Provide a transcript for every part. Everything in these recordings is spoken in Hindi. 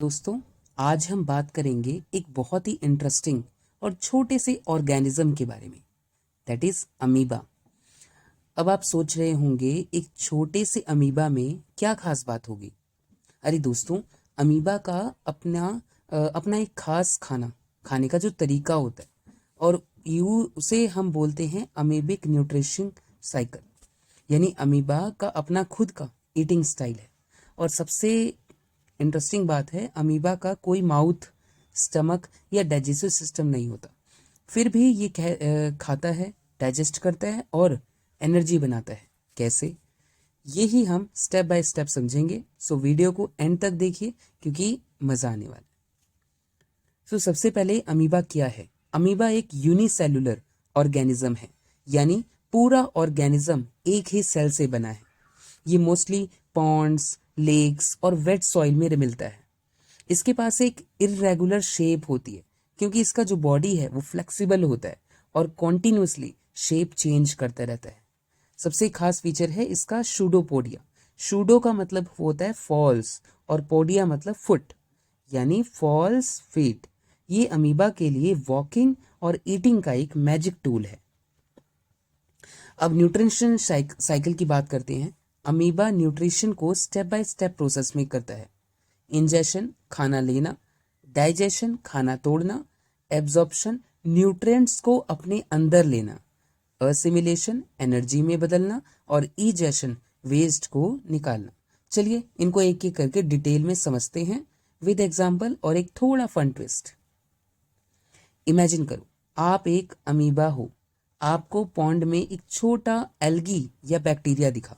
दोस्तों, आज हम बात करेंगे एक बहुत ही इंटरेस्टिंग और छोटे से ऑर्गेनिज्म के बारे में, दैट इज अमीबा। अब आप सोच रहे होंगे एक छोटे से अमीबा में क्या खास बात होगी। अरे दोस्तों, अमीबा का अपना एक खास खाने का जो तरीका होता है, और यू उसे हम बोलते हैं अमीबिक न्यूट्रिशन साइकिल। यानी अमीबा का अपना खुद का ईटिंग स्टाइल है। और सबसे इंटरेस्टिंग बात है, अमीबा का कोई माउथ, स्टमक या डाइजेस्टिव सिस्टम नहीं होता। फिर भी ये खाता है, डाइजेस्ट करता है और एनर्जी बनाता है। कैसे? यही हम स्टेप बाय स्टेप समझेंगे। सो वीडियो को एंड तक देखिए क्योंकि मजा आने वाला है। सो सबसे पहले अमीबा क्या है? अमीबा एक यूनिसेलुलर ऑर्गेनिज्म है, यानी पूरा ऑर्गेनिज्म एक ही सेल से बना है। ये मोस्टली पॉन्ड्स, लेक्स और वेट सॉइल में मिलता है। इसके पास एक इरेगुलर शेप होती है क्योंकि इसका जो बॉडी है वो फ्लेक्सिबल होता है और कॉन्टिन्यूसली शेप चेंज करता रहता है। सबसे खास फीचर है इसका शूडोपोडिया। शूडो का मतलब होता है फॉल्स और पोडिया मतलब फुट, यानी फॉल्स फीट। ये अमीबा के लिए वॉकिंग और ईटिंग का एक मैजिक टूल है। अब न्यूट्रिशन साइकिल की बात करते हैं। अमीबा न्यूट्रिशन को स्टेप बाय स्टेप प्रोसेस में करता है। इंजेशन खाना लेना, डाइजेशन खाना तोड़ना, एब्जॉर्प्शन न्यूट्रिएंट्स को अपने अंदर लेना, असिमिलेशन एनर्जी में बदलना और इजेशन वेस्ट को निकालना। चलिए इनको एक एक करके डिटेल में समझते हैं विद एग्जाम्पल और एक थोड़ा फन ट्विस्ट। इमेजिन करो आप एक अमीबा हो। आपको पॉन्ड में एक छोटा एल्गी या बैक्टीरिया दिखा।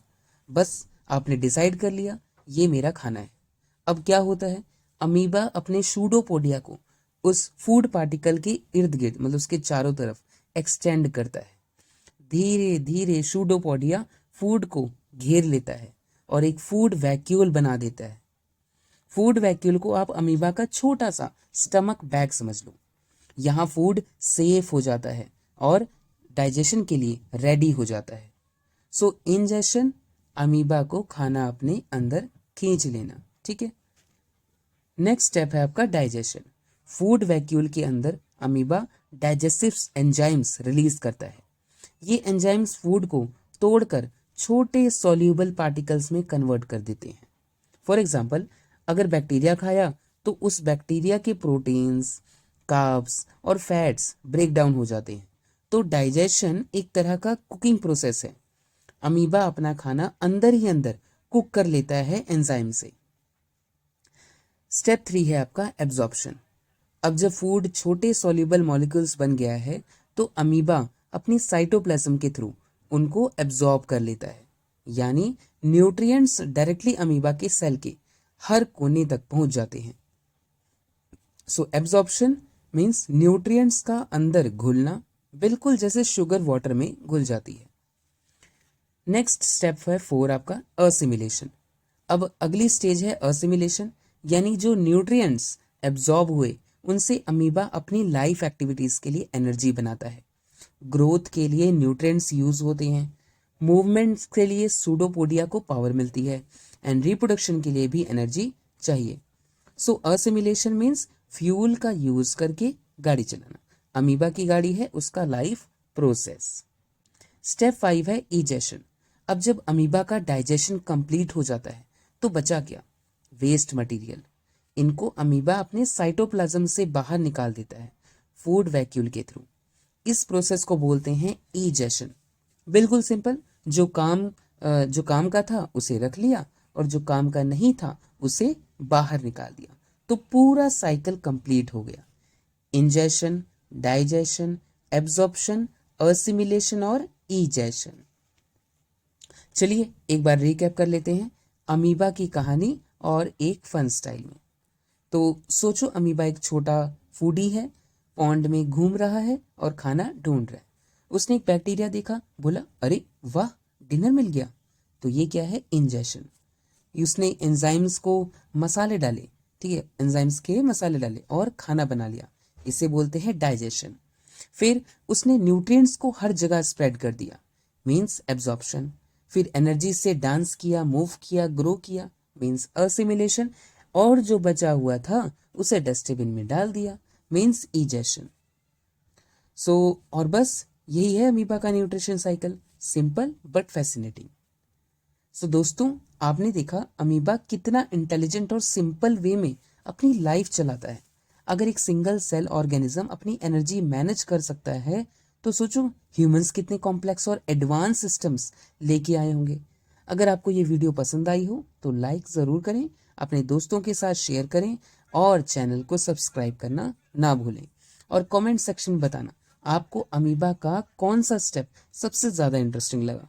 बस आपने डिसाइड कर लिया ये मेरा खाना है। अब क्या होता है, अमीबा अपने शूडोपोडिया को उस फूड पार्टिकल के इर्द गिर्द, मतलब उसके चारों तरफ एक्सटेंड करता है। धीरे धीरे शूडोपोडिया फूड को घेर लेता है और एक फूड वैक्यूल बना देता है। फूड वैक्यूल को आप अमीबा का छोटा सा स्टमक बैग समझ लो। यहाँ फूड सेफ हो जाता है और डाइजेशन के लिए रेडी हो जाता है। सो इंजेशन, अमीबा को खाना अपने अंदर खींच लेना। ठीक है। नेक्स्ट स्टेप है आपका डाइजेशन। फूड वैक्यूल के अंदर अमीबा डाइजेस्टिव एंजाइम्स रिलीज करता है। ये एंजाइम्स फूड को तोड़कर छोटे सॉल्यूबल पार्टिकल्स में कन्वर्ट कर देते हैं। फॉर एग्जाम्पल, अगर बैक्टीरिया खाया तो उस बैक्टीरिया के प्रोटीन्स, कार्ब्स और फैट्स ब्रेक डाउन हो जाते हैं। तो डाइजेशन एक तरह का कुकिंग प्रोसेस है। अमीबा अपना खाना अंदर ही अंदर कुक कर लेता है एंजाइम से। स्टेप 3 है आपका एब्जॉर्प्शन। अब जब फूड छोटे सॉल्युबल मॉलिक्यूल्स बन गया है तो अमीबा अपनी साइटोप्लाज्म के थ्रू उनको एब्जॉर्ब कर लेता है, यानी न्यूट्रिएंट्स डायरेक्टली अमीबा के सेल के हर कोने तक पहुंच जाते हैं। सो एब्जॉर्प्शन मींस न्यूट्रिएंट्स का अंदर घुलना, बिल्कुल जैसे शुगर वाटर में घुल जाती है। नेक्स्ट स्टेप है 4 आपका असिमिलेशन। अब अगली स्टेज है असिमिलेशन, यानी जो न्यूट्रिएंट्स एब्जॉर्ब हुए उनसे अमीबा अपनी लाइफ एक्टिविटीज के लिए एनर्जी बनाता है। ग्रोथ के लिए न्यूट्रिएंट्स यूज होते हैं, मूवमेंट्स के लिए सूडोपोडिया को पावर मिलती है एंड रिप्रोडक्शन के लिए भी एनर्जी चाहिए। सो असिमिलेशन मीन्स फ्यूल का यूज करके गाड़ी चलाना। अमीबा की गाड़ी है उसका लाइफ प्रोसेस। स्टेप 5 है इजेशन। अब जब अमीबा का डाइजेशन कंप्लीट हो जाता है तो बचा क्या? Waste material. इनको अमीबा अपने साइटोप्लाज्म से बाहर निकाल देता है फूड वैक्यूल के थ्रू। इस प्रोसेस को बोलते हैं इजेशन। बिल्कुल सिंपल, जो काम का था उसे रख लिया और जो काम का नहीं था उसे बाहर निकाल दिया, तो पूरा साइकिल कंप्लीट हो गया। इंजेशन, डाइजेशन, एब्जॉर्प्शन, असिमिलेशन और इजेशन। चलिए एक बार रिकैप कर लेते हैं अमीबा की कहानी और एक फन स्टाइल में। तो सोचो अमीबा एक छोटा फूडी है, पॉन्ड में घूम रहा है और खाना ढूंढ रहा है। उसने एक बैक्टीरिया देखा, बोला अरे वाह, डिनर मिल गया। तो ये क्या है? इंजेशन। उसने एंजाइम्स को मसाले डाले, ठीक है, एंजाइम्स के मसाले डाले और खाना बना लिया, इसे बोलते हैं डाइजेशन। फिर उसने न्यूट्रिएंट्स को हर जगह स्प्रेड कर दिया, मींस एब्जॉर्प्शन। फिर एनर्जी से डांस किया, मूव किया, ग्रो किया, मींस असिमिलेशन। और जो बचा हुआ था उसे डस्टबिन में डाल दिया, मीन्स इजेशन। और बस यही है अमीबा का nutrition cycle, simple but fascinating. दोस्तों, आपने देखा अमीबा कितना इंटेलिजेंट और सिंपल वे में अपनी लाइफ चलाता है। अगर एक सिंगल सेल ऑर्गेनिज्म अपनी एनर्जी मैनेज कर सकता है तो सोचो ह्यूमंस कितने कॉम्प्लेक्स और एडवांस सिस्टम्स लेके आए होंगे। अगर आपको ये वीडियो पसंद आई हो तो लाइक ज़रूर करें, अपने दोस्तों के साथ शेयर करें और चैनल को सब्सक्राइब करना ना भूलें। और कमेंट सेक्शन में बताना आपको अमीबा का कौन सा स्टेप सबसे ज़्यादा इंटरेस्टिंग लगा।